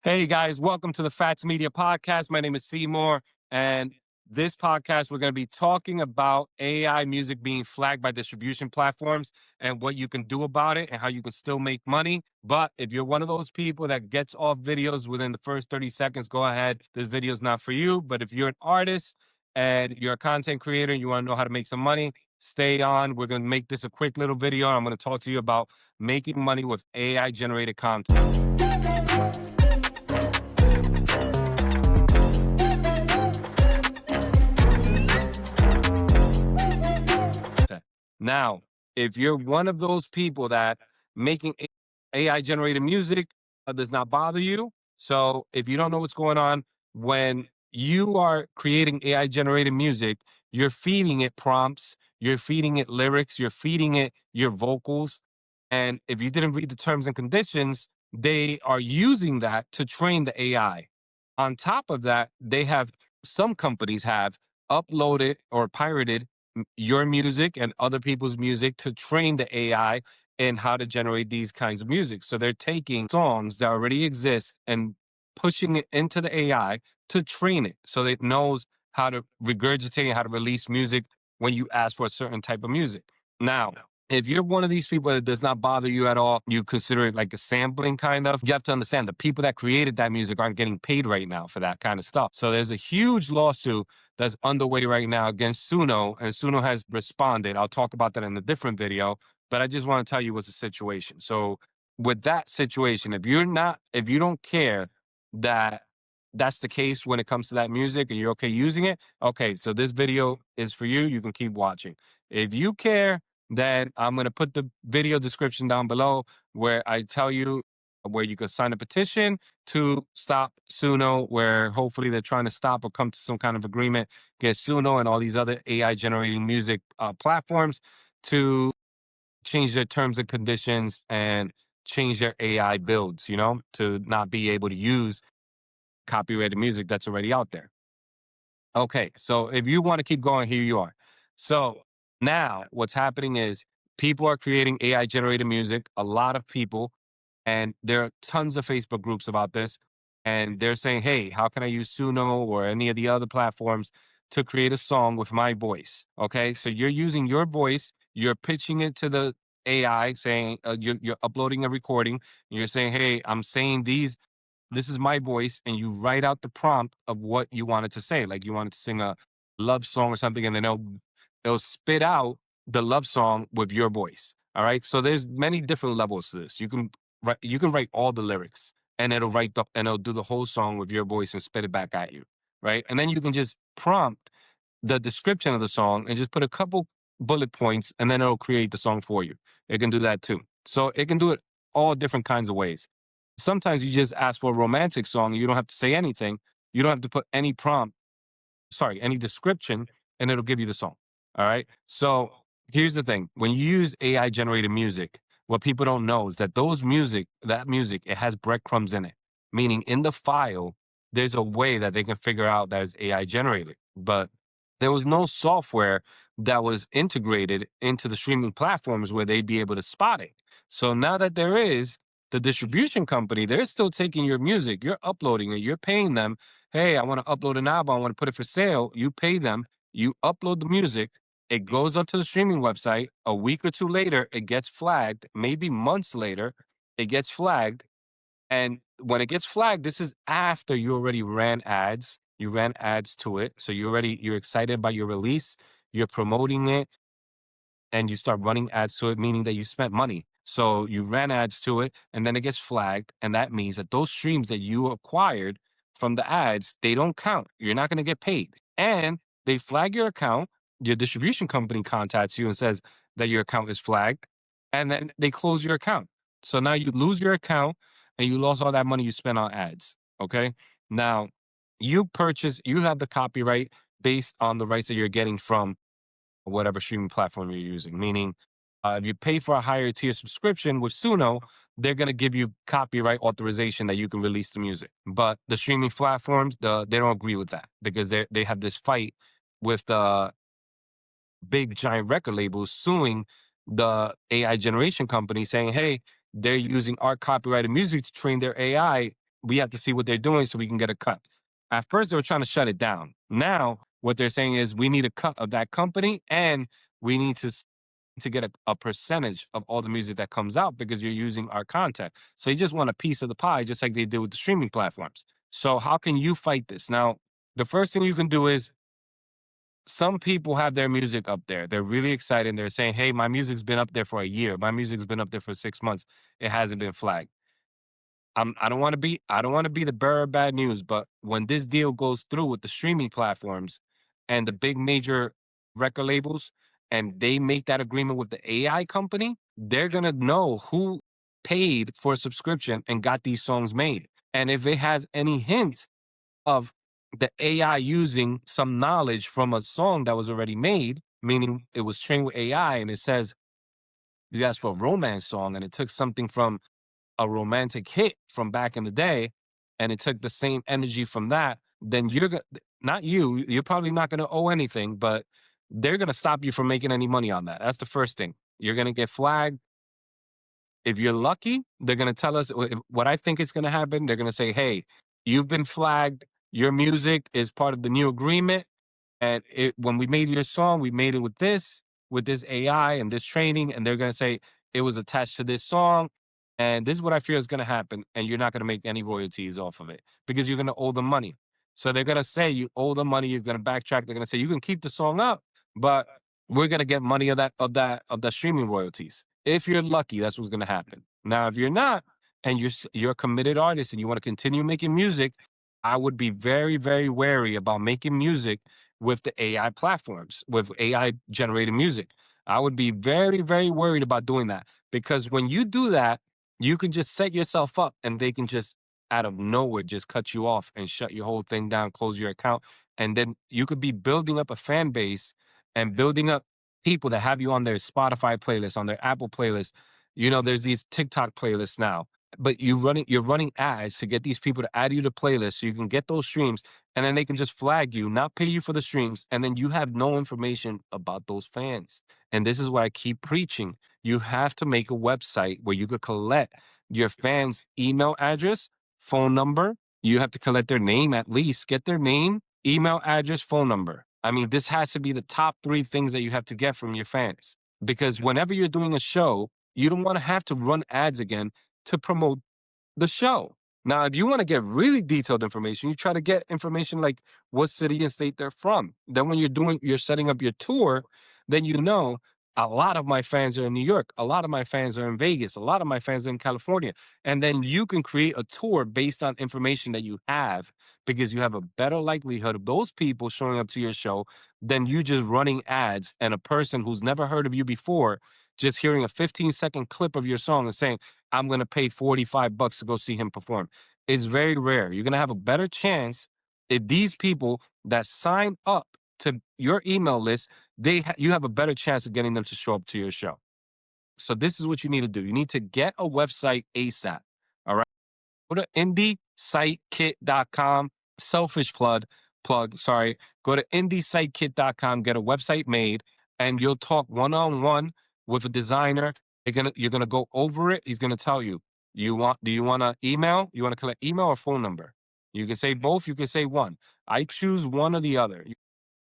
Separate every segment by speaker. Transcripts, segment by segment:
Speaker 1: Hey guys, welcome to the FATTZ Media Podcast. My name is Seymour, and this podcast we're going to be talking about AI music being flagged by distribution platforms and what you can do about it and how you can still make money. But if you're one of those people that gets off videos within the first 30 seconds, go ahead. This video is not for you. But if you're an artist and you're a content creator and you want to know how to make some money, stay on. We're going to make this a quick little video. I'm going to talk to you about making money with AI generated content. Now, if you're one of those people that making AI generated music does not bother you, so if you don't know what's going on, when you are creating AI generated music, you're feeding it prompts, you're feeding it lyrics, you're feeding it your vocals. And if you didn't read the terms and conditions, they are using that to train the AI. On top of that, some companies have uploaded or pirated your music and other people's music to train the AI in how to generate these kinds of music. So they're taking songs that already exist and pushing it into the AI to train it so that it knows how to regurgitate and how to release music when you ask for a certain type of music. Now, if you're one of these people that does not bother you at all, you consider it like a sampling kind of, you have to understand the people that created that music aren't getting paid right now for that kind of stuff. So there's a huge lawsuit that's underway right now against Suno, and Suno has responded. I'll talk about that in a different video, but I just want to tell you what's the situation. So with that situation, if you don't care that that's the case when it comes to that music and you're okay using it, okay, so this video is for you. You can keep watching. If you care, then I'm going to put the video description down below where I tell you where you can sign a petition to stop Suno, where hopefully they're trying to stop or come to some kind of agreement, get Suno and all these other AI generating music platforms to change their terms and conditions and change their AI builds, to not be able to use copyrighted music that's already out there. Okay, so if you want to keep going, here you are. So now what's happening is people are creating AI generated music, a lot of people, and there are tons of Facebook groups about this. And they're saying, hey, how can I use Suno or any of the other platforms to create a song with my voice? Okay, so you're using your voice, you're pitching it to the AI, saying you're uploading a recording, and you're saying, hey, I'm saying this is my voice, and you write out the prompt of what you wanted to say. Like you wanted to sing a love song or something, and then it'll spit out the love song with your voice. All right. So there's many different levels to this. You can write all the lyrics, and it'll do the whole song with your voice and spit it back at you. Right. And then you can just prompt the description of the song and just put a couple bullet points, and then it'll create the song for you. It can do that too. So it can do it all different kinds of ways. Sometimes you just ask for a romantic song. You don't have to say anything. You don't have to put any description, and it'll give you the song. All right. So here's the thing. When you use AI generated music, what people don't know is that that music, it has breadcrumbs in it, meaning in the file, there's a way that they can figure out that it's AI generated. But there was no software that was integrated into the streaming platforms where they'd be able to spot it. So now that there is, the distribution company, they're still taking your music, you're uploading it, you're paying them. Hey, I want to upload an album, I want to put it for sale. You pay them, you upload the music, it goes up to the streaming website. A week or two later, it gets flagged. Maybe months later, it gets flagged. And when it gets flagged, this is after you already ran ads. You ran ads to it. So you're excited about your release, you're promoting it, and you start running ads to it, meaning that you spent money. So you ran ads to it, and then it gets flagged. And that means that those streams that you acquired from the ads, they don't count. You're not going to get paid. And they flag your account. Your distribution company contacts you and says that your account is flagged. And then they close your account. So now you lose your account and you lost all that money you spent on ads. Okay. Now you have the copyright based on the rights that you're getting from whatever streaming platform you're using. Meaning, if you pay for a higher tier subscription with Suno, they're going to give you copyright authorization that you can release the music. But the streaming platforms, they don't agree with that because they have this fight with the big giant record labels suing the AI generation company, saying, hey, they're using our copyrighted music to train their AI. we have to see what they're doing so we can get a cut. At first, they were trying to shut it down. Now, what they're saying is we need a cut of that company, and we need to get a percentage of all the music that comes out because you're using our content. So you just want a piece of the pie, just like they do with the streaming platforms. So how can you fight this? Now, the first thing you can do is, some people have their music up there. They're really excited. They're saying, hey, my music's been up there for a year. My music's been up there for 6 months. It hasn't been flagged. I don't want to be the bearer of bad news, but when this deal goes through with the streaming platforms and the big major record labels, and they make that agreement with the AI company, they're gonna know who paid for a subscription and got these songs made. And if it has any hint of the AI using some knowledge from a song that was already made, meaning it was trained with AI, and it says you asked for a romance song and it took something from a romantic hit from back in the day, and it took the same energy from that, then not you're probably not going to owe anything, but they're going to stop you from making any money on that. That's the first thing. You're going to get flagged. If you're lucky, they're going to tell us what I think is going to happen. They're going to say, hey, you've been flagged. Your music is part of the new agreement. And when we made your song, we made it with this AI and this training. And they're going to say it was attached to this song. And this is what I fear is going to happen. And you're not going to make any royalties off of it because you're going to owe them money. So they're going to say you owe them money. You're going to backtrack. They're going to say you can keep the song up, but we're going to get money of that streaming royalties. If you're lucky, that's what's going to happen. Now, if you're not, and you're a committed artist and you want to continue making music, I would be very, very wary about making music with the AI platforms, with AI generated music. I would be very, very worried about doing that because when you do that, you can just set yourself up and they can just out of nowhere just cut you off and shut your whole thing down, close your account. And then you could be building up a fan base and building up people that have you on their Spotify playlist, on their Apple playlist. There's these TikTok playlists now, but you're running ads to get these people to add you to playlists so you can get those streams, and then they can just flag you, not pay you for the streams, and then you have no information about those fans. And this is what I keep preaching. You have to make a website where you could collect your fans' email address, phone number. You have to collect their name, at least get their name, email address, phone number. I mean, this has to be the top 3 things that you have to get from your fans. Because whenever you're doing a show, you don't want to have to run ads again to promote the show. Now, if you want to get really detailed information, you try to get information like what city and state they're from. Then when you're setting up your tour, then a lot of my fans are in New York. A lot of my fans are in Vegas. A lot of my fans are in California. And then you can create a tour based on information that you have because you have a better likelihood of those people showing up to your show than you just running ads and a person who's never heard of you before just hearing a 15-second clip of your song and saying, I'm going to pay $45 to go see him perform. It's very rare. You're going to have a better chance if these people that sign up to your email list, you have a better chance of getting them to show up to your show. So this is what you need to do. You need to get a website ASAP. All right. Go to indiesitekit.com. Selfish plug. Sorry. Go to indiesitekit.com. Get a website made, and you'll talk one-on-one with a designer. You're gonna go over it. He's gonna tell you. Do you want to email? You want to collect email or phone number? You can say both. You can say one. I choose one or the other.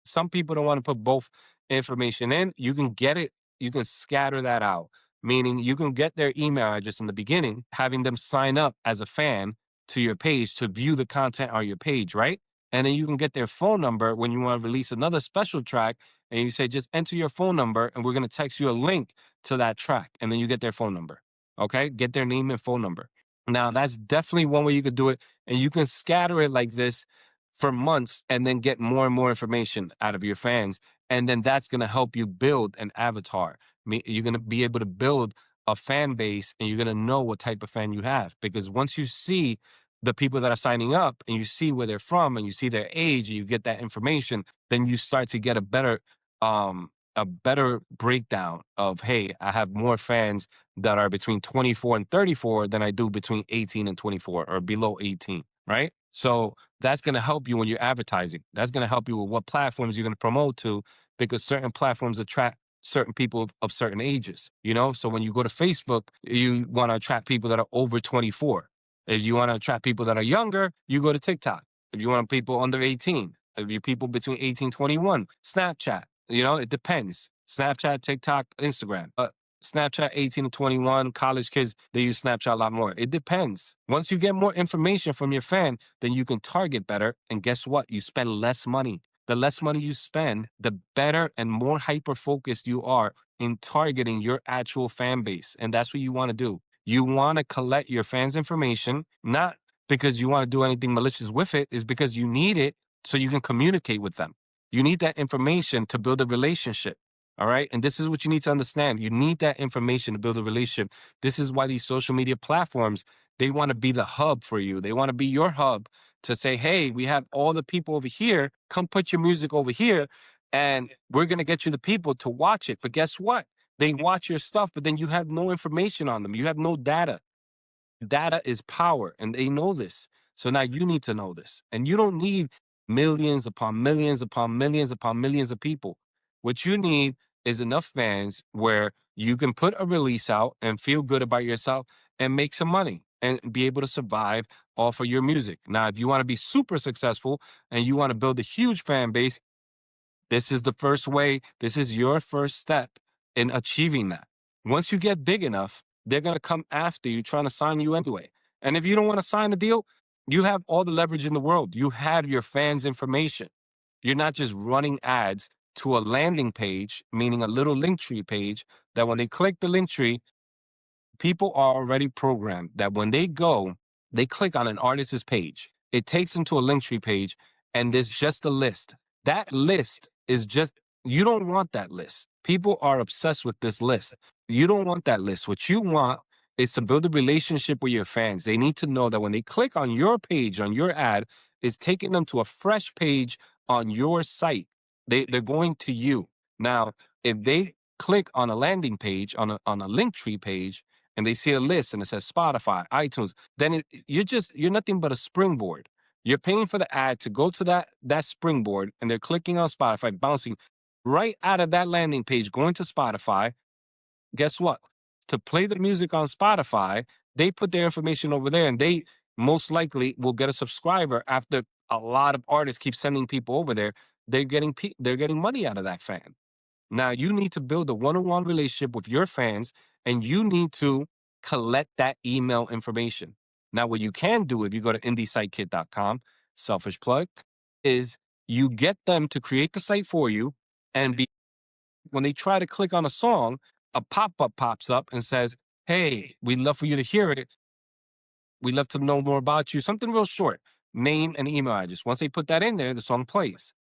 Speaker 1: Some people don't want to put both information in. You can get it. You can scatter that out, meaning you can get their email address in the beginning, having them sign up as a fan to your page to view the content on your page, right? And then you can get their phone number when you want to release another special track, and you say, just enter your phone number and we're going to text you a link to that track. And then you get their phone number. Okay. Get their name and phone number. Now, that's definitely one way you could do it. And you can scatter it like this for months and then get more and more information out of your fans. And then that's going to help you build an avatar. You're going to be able to build a fan base, and you're going to know what type of fan you have. Because once you see the people that are signing up and you see where they're from and you see their age and you get that information, then you start to get a better breakdown of, hey, I have more fans that are between 24 and 34 than I do between 18 and 24 or below 18, right? So that's going to help you when you're advertising. That's going to help you with what platforms you're going to promote to, because certain platforms attract certain people of certain ages, So when you go to Facebook, you want to attract people that are over 24. If you want to attract people that are younger, you go to TikTok. If you want people under 18, if you people between 18 21, Snapchat. It depends. Snapchat, TikTok, Instagram. Snapchat 18 to 21, college kids, they use Snapchat a lot more. It depends. Once you get more information from your fan, then you can target better. And guess what? You spend less money. The less money you spend, the better and more hyper focused you are in targeting your actual fan base. And that's what you want to do. You want to collect your fans' information, not because you want to do anything malicious with it, is because you need it so you can communicate with them. You need that information to build a relationship. All right. And this is what you need to understand. You need that information to build a relationship. This is why these social media platforms, they want to be the hub for you. They want to be your hub to say, hey, we have all the people over here. Come put your music over here and we're going to get you the people to watch it. But guess what? They watch your stuff, but then you have no information on them. You have no data. Data is power, and they know this. So now you need to know this. And you don't need millions upon millions upon millions upon millions of people. What you need is enough fans where you can put a release out and feel good about yourself and make some money and be able to survive off of your music. Now, if you want to be super successful and you want to build a huge fan base, this is the first way. This is your first step in achieving that. Once you get big enough, they're going to come after you trying to sign you anyway. And if you don't want to sign the deal, you have all the leverage in the world. You have your fans' information. You're not just running ads to a landing page, meaning a little link tree page, that when they click the link tree, people are already programmed that when they go, they click on an artist's page. It takes them to a link tree page, and there's just a list. That list is just, you don't want that list. People are obsessed with this list. You don't want that list. What you want is to build a relationship with your fans. They need to know that when they click on your page, on your ad, it's taking them to a fresh page on your site. They're going to you. Now, if they click on a landing page, on a link tree page, and they see a list and it says Spotify, iTunes, then you're nothing but a springboard. You're paying for the ad to go to that springboard, and they're clicking on Spotify, bouncing right out of that landing page, going to Spotify. Guess what? To play the music on Spotify, they put their information over there, and they most likely will get a subscriber after a lot of artists keep sending people over there. They're getting money out of that fan. Now, you need to build a one-on-one relationship with your fans, and you need to collect that email information. Now, what you can do if you go to indiesitekit.com, selfish plug, is you get them to create the site for you, and when they try to click on a song, a pop-up pops up and says, hey, we'd love for you to hear it. We'd love to know more about you. Something real short, name and email address. Once they put that in there, the song plays.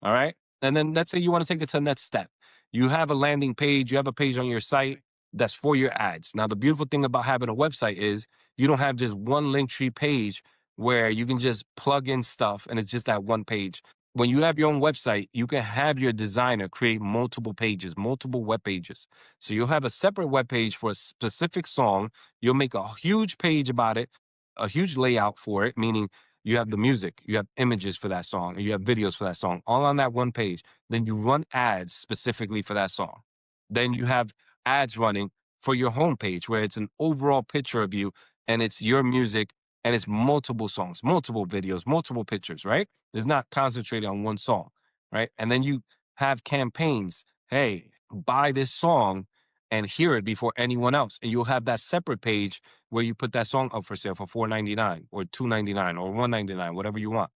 Speaker 1: All right. And then let's say you want to take it to the next step. You have a landing page, you have a page on your site that's for your ads. Now, the beautiful thing about having a website is you don't have just one link tree page where you can just plug in stuff and it's just that one page. When you have your own website, you can have your designer create multiple pages, multiple web pages. So you'll have a separate web page for a specific song. You'll make a huge page about it, a huge layout for it, meaning you have the music, you have images for that song, and you have videos for that song, all on that one page. Then you run ads specifically for that song. Then you have ads running for your homepage where it's an overall picture of you and it's your music and it's multiple songs, multiple videos, multiple pictures, right? It's not concentrated on one song, right? And then you have campaigns. Hey, buy this song and hear it before anyone else. And you'll have that separate page where you put that song up for sale for $4.99 or $2.99 or $1.99, whatever you want.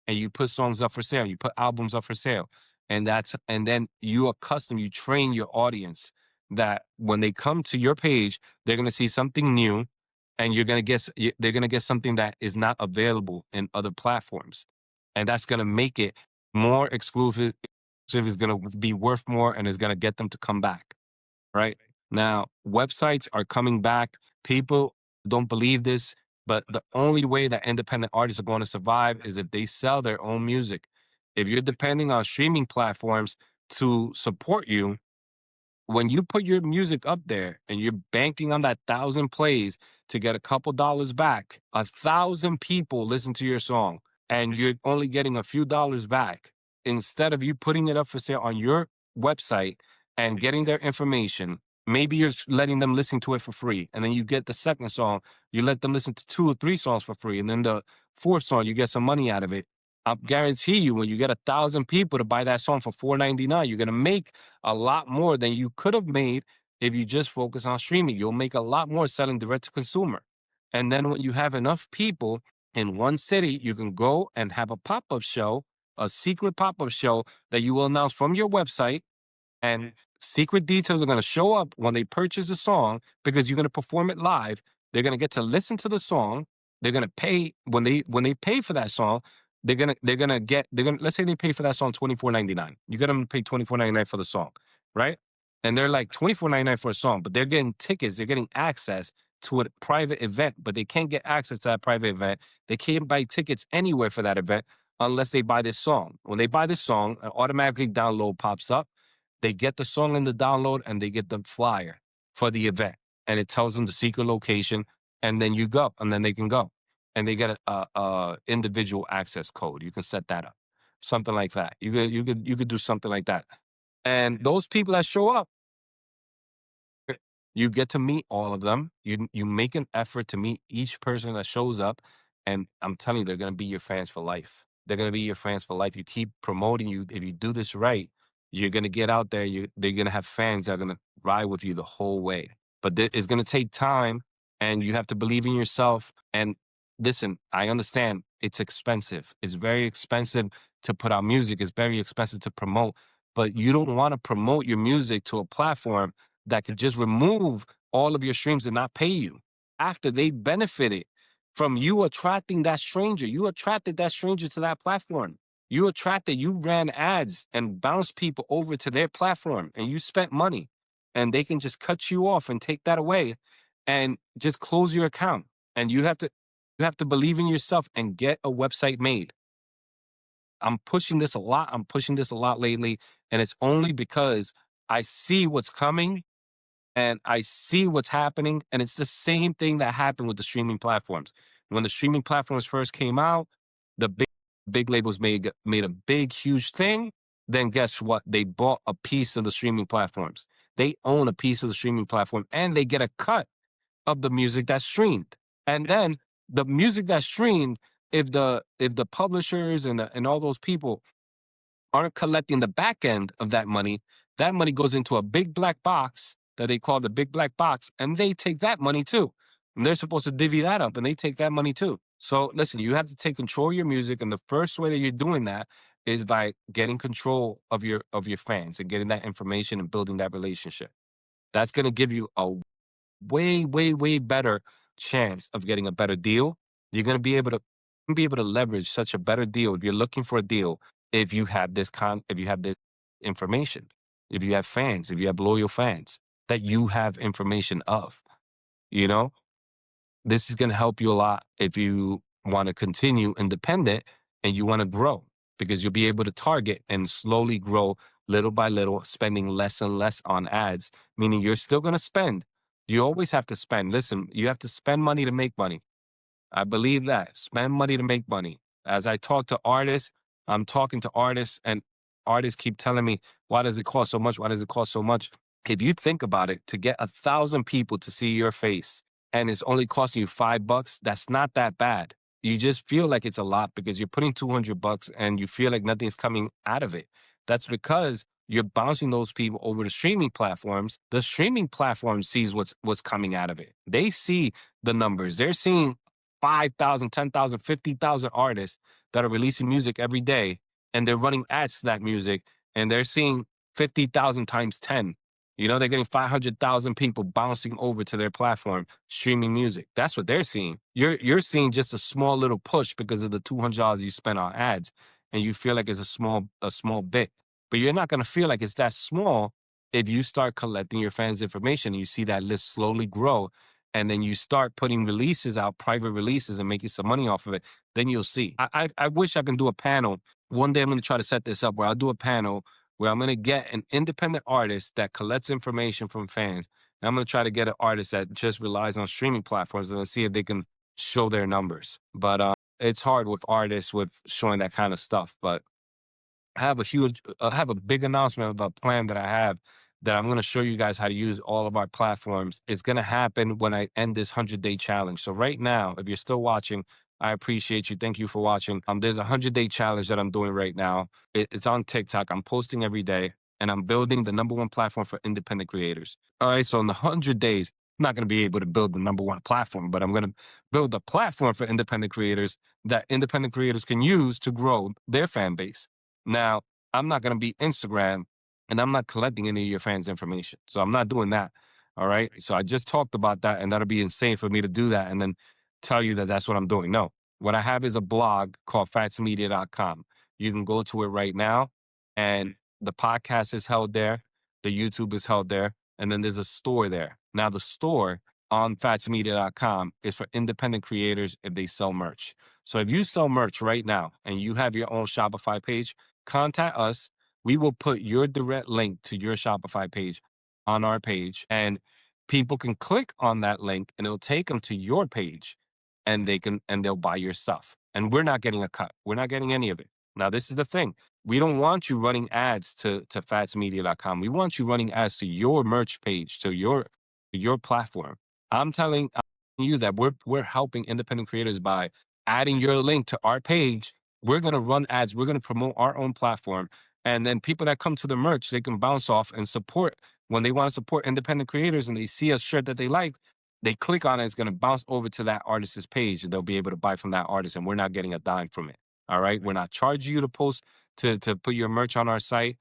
Speaker 1: And you put songs up for sale. You put albums up for sale. And then you train your audience that when they come to your page, they're going to see something new, and they're going to get something that is not available in other platforms. And that's going to make it more exclusive. It's going to be worth more, and it's going to get them to come back. Right now, websites are coming back. People don't believe this, but the only way that independent artists are going to survive is if they sell their own music. If you're depending on streaming platforms to support you, when you put your music up there and you're banking on that 1,000 plays to get a couple dollars back, 1,000 people listen to your song and you're only getting a few dollars back. Instead of you putting it up for sale on your website and getting their information maybe you're letting them listen to it for free. And then you get the second song, you let them listen to 2 or 3 songs for free. And then the fourth song, you get some money out of it. I guarantee you, when you get 1,000 people to buy that song for $4.99, you're going to make a lot more than you could have made if you just focus on streaming. You'll make a lot more selling direct to consumer. And then when you have enough people in one city, you can go and have a pop-up show, a secret pop-up show that you will announce from your website, and secret details are going to show up when they purchase the song because you're going to perform it live. They're going to get to listen to the song. They're going to pay when they pay for that song. Let's say they pay for that song $24.99. You get them to pay $24.99 for the song, right? And they're like $24.99 for a song, but they're getting tickets. They're getting access to a private event, but they can't get access to that private event. They can't buy tickets anywhere for that event unless they buy this song. When they buy this song, an automatically download pops up. They get the song in the download and they get the flyer for the event. And it tells them the secret location. And then you go, and then they can go. And they get a individual access code. You can set that up. Something like that. You could do something like that. And those people that show up, you get to meet all of them. You make an effort to meet each person that shows up. And I'm telling you, they're gonna be your fans for life. They're gonna be your fans for life. You keep promoting you. If you do this right, you're gonna get out there. They're gonna have fans that are gonna ride with you the whole way. But it's gonna take time, and you have to believe in yourself. And listen, I understand it's expensive. It's very expensive to put out music. It's very expensive to promote. But you don't want to promote your music to a platform that could just remove all of your streams and not pay you after they benefited from you attracting that stranger. You attracted that stranger to that platform. You ran ads and bounced people over to their platform, and you spent money, and they can just cut you off and take that away and just close your account. And you have to believe in yourself and get a website made. I'm pushing this a lot. I'm pushing this a lot lately, and it's only because I see what's coming and I see what's happening. And it's the same thing that happened with the streaming platforms. When the streaming platforms first came out, the big labels made a big, huge thing. Then guess what? They bought a piece of the streaming platforms. They own a piece of the streaming platform, and they get a cut of the music that's streamed. And then the music that's streamed, if the publishers and all those people aren't collecting the back end of that money goes into a big black box that they call the big black box, and they take that money too. And they're supposed to divvy that up, and they take that money too. So listen, you have to take control of your music, and the first way that you're doing that is by getting control of your fans and getting that information and building that relationship. That's going to give you a way, way, way better chance of getting a better deal. You're going to be able to leverage such a better deal if you're looking for a deal. If you have this information, if you have fans, if you have loyal fans that you have information of, you know, this is going to help you a lot if you want to continue independent and you want to grow, because you'll be able to target and slowly grow little by little, spending less and less on ads, meaning you're still going to spend. You always have to spend. Listen, you have to spend money to make money. I believe that. Spend money to make money. As I talk to artists, I'm talking to artists, and artists keep telling me, why does it cost so much? Why does it cost so much? If you think about it, to get 1,000 people to see your face and it's only costing you $5, that's not that bad. You just feel like it's a lot because you're putting $200 and you feel like nothing's coming out of it. That's because you're bouncing those people over to streaming platforms. The streaming platform sees what's coming out of it. They see the numbers. They're seeing 5,000, 10,000, 50,000 artists that are releasing music every day, and they're running ads to that music, and they're seeing 50,000 times 10. They're getting 500,000 people bouncing over to their platform, streaming music. That's what they're seeing. You're seeing just a small little push because of the $200 you spent on ads, and you feel like it's a small bit. But you're not going to feel like it's that small if you start collecting your fans' information and you see that list slowly grow, and then you start putting releases out, private releases, and making some money off of it. Then you'll see. I wish I can do a panel. One day I'm going to try to set this up where I'll do a panel where I'm going to get an independent artist that collects information from fans. And I'm going to try to get an artist that just relies on streaming platforms and see if they can show their numbers. But it's hard with artists with showing that kind of stuff. But I have a big announcement about a plan that I have that I'm going to show you guys how to use all of our platforms is going to happen when I end this 100-day challenge. So right now, if you're still watching, I appreciate you. Thank you for watching. There's a 100-day challenge that I'm doing right now. It's on TikTok. I'm posting every day, and I'm building the #1 platform for independent creators. All right. So in the 100 days, I'm not going to be able to build the #1 platform, but I'm going to build a platform for independent creators that independent creators can use to grow their fan base. Now, I'm not going to be Instagram, and I'm not collecting any of your fans' information. So I'm not doing that. All right. So I just talked about that, and that'll be insane for me to do that and then tell you that that's what I'm doing. No, what I have is a blog called FATTZmedia.com. You can go to it right now, and the podcast is held there. The YouTube is held there. And then there's a store there. Now, the store on FATTZmedia.com is for independent creators if they sell merch. So if you sell merch right now and you have your own Shopify page, contact us. We will put your direct link to your Shopify page on our page, and people can click on that link and it'll take them to your page, and they'll buy your stuff. And we're not getting a cut. We're not getting any of it. Now, this is the thing. We don't want you running ads to FATTZmedia.com. We want you running ads to your merch page, to your platform. I'm telling you that we're helping independent creators by adding your link to our page. We're going to run ads. We're going to promote our own platform. And then people that come to the merch, they can bounce off and support. When they want to support independent creators and they see a shirt that they like, they click on it, it's going to bounce over to that artist's page, and they'll be able to buy from that artist, and we're not getting a dime from it. All right. We're not charging you to post to put your merch on our site.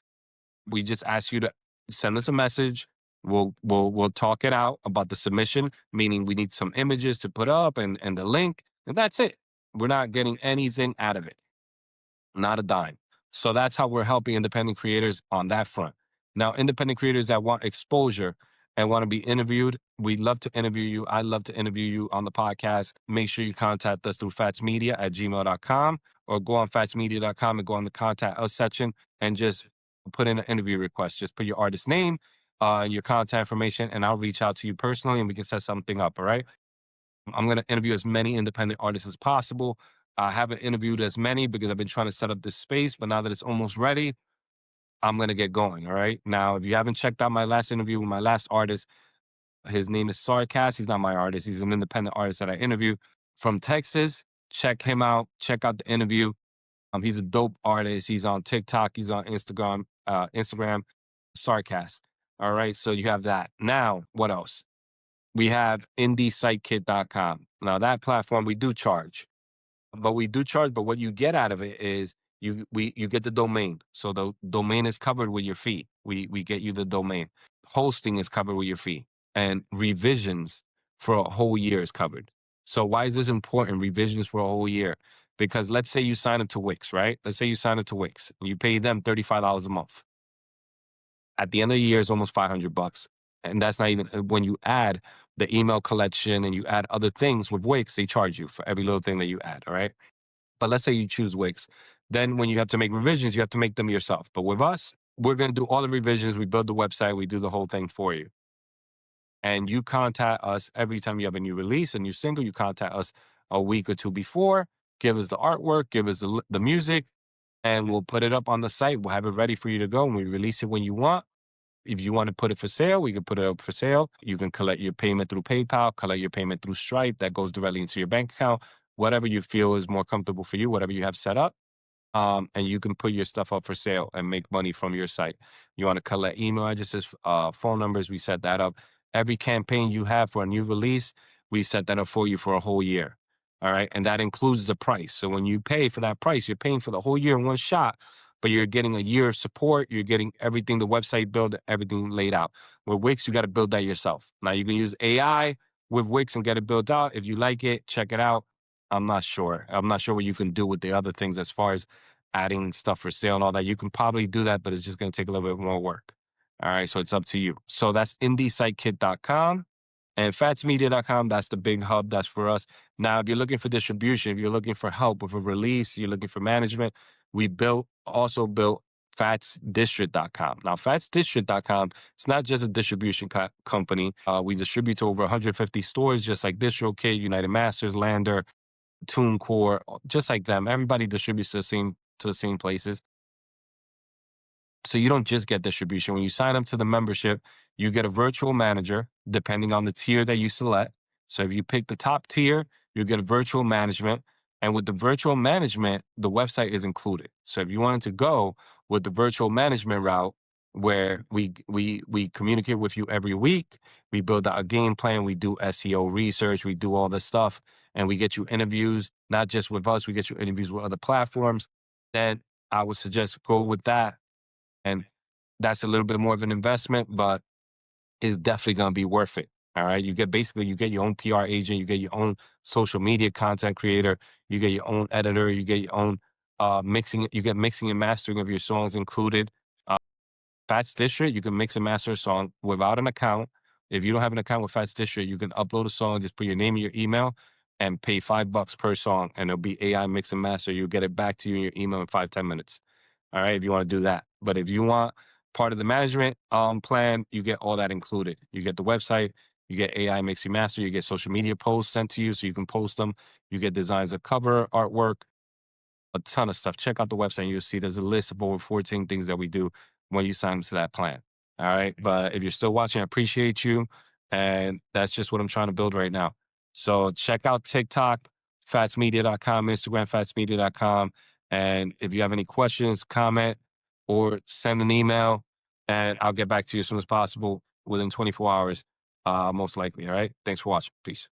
Speaker 1: We just ask you to send us a message. We'll talk it out about the submission, meaning we need some images to put up and the link, and that's it. We're not getting anything out of it. Not a dime. So that's how we're helping independent creators on that front. Now, independent creators that want exposure and want to be interviewed, we'd love to interview you. I'd love to interview you on the podcast. Make sure you contact us through fattsmedia@gmail.com, or go on fattsmedia.com and go on the contact us section and just put in an interview request. Just put your artist name, your contact information, and I'll reach out to you personally and we can set something up. All right. I'm going to interview as many independent artists as possible. I haven't interviewed as many because I've been trying to set up this space, but now that it's almost ready, I'm going to get going. All right. Now, if you haven't checked out my last interview with my last artist, his name is FATTZ. He's not my artist. He's an independent artist that I interview from Texas. Check him out. Check out the interview. He's a dope artist. He's on TikTok. He's on Instagram. FATTZ. All right. So you have that. Now, what else? We have IndieSiteKit.com. Now, that platform, we do charge. But what you get out of it is you get the domain. So the domain is covered with your fee. We get you the domain. Hosting is covered with your fee. And revisions for a whole year is covered. So why is this important? Revisions for a whole year. Because let's say you sign up to Wix, right? Let's say you sign up to Wix. You pay them $35 a month. At the end of the year, it's almost $500. And that's not even when you add the email collection and you add other things with Wix, they charge you for every little thing that you add. All right. But let's say you choose Wix. Then when you have to make revisions, you have to make them yourself. But with us, we're going to do all the revisions. We build the website. We do the whole thing for you. And you contact us every time you have a new release, a new single. You contact us a week or two before. Give us the artwork. Give us the music. And we'll put it up on the site. We'll have it ready for you to go. And we release it when you want. If you want to put it for sale, we can put it up for sale. You can collect your payment through PayPal, collect your payment through Stripe. That goes directly into your bank account. Whatever you feel is more comfortable for you, whatever you have set up. And you can put your stuff up for sale and make money from your site. You want to collect email addresses, phone numbers, we set that up. Every campaign you have for a new release, we set that up for you for a whole year. All right. And that includes the price. So when you pay for that price, you're paying for the whole year in one shot, but you're getting a year of support. You're getting everything, the website built, everything laid out. With Wix, you got to build that yourself. Now you can use AI with Wix and get it built out. If you like it, check it out. I'm not sure. I'm not sure what you can do with the other things as far as adding stuff for sale and all that. You can probably do that, but it's just going to take a little bit more work. All right. So it's up to you. So that's IndieSiteKit.com. And FATTZmedia.com, that's the big hub. That's for us. Now, if you're looking for distribution, if you're looking for help with a release, you're looking for management, we also built FATTZDistrict.com. Now, FATTZDistrict.com, it's not just a distribution company. We distribute to over 150 stores, just like DistroKid, United Masters, Lander, TuneCore, just like them. Everybody distributes to the same places. So you don't just get distribution. When you sign up to the membership, you get a virtual manager depending on the tier that you select. So if you pick the top tier, you get a virtual management. And with the virtual management, the website is included. So if you wanted to go with the virtual management route, where we communicate with you every week, we build out a game plan, we do SEO research, we do all this stuff, and we get you interviews, not just with us, we get you interviews with other platforms, then I would suggest go with that. And that's a little bit more of an investment, but it's definitely going to be worth it. All right. You get your own PR agent, you get your own social media content creator, you get your own editor, you get your own mixing, you get mixing and mastering of your songs included. FATTZ District, you can mix and master a song without an account. If you don't have an account with FATTZ District, you can upload a song, just put your name and your email and pay $5 per song, and it'll be AI mix and master. You'll get it back to you in your email in 5-10 minutes. All right, if you want to do that. But if you want part of the management plan, you get all that included. You get the website, you get AI mix and master, you get social media posts sent to you so you can post them. You get designs of cover artwork, a ton of stuff. Check out the website and you'll see there's a list of over 14 things that we do when you sign up to that plan. All right. But if you're still watching, I appreciate you. And that's just what I'm trying to build right now. So check out TikTok, fattzmedia.com, Instagram, fattzmedia.com. And if you have any questions, comment, or send an email, and I'll get back to you as soon as possible within 24 hours, most likely. All right. Thanks for watching. Peace.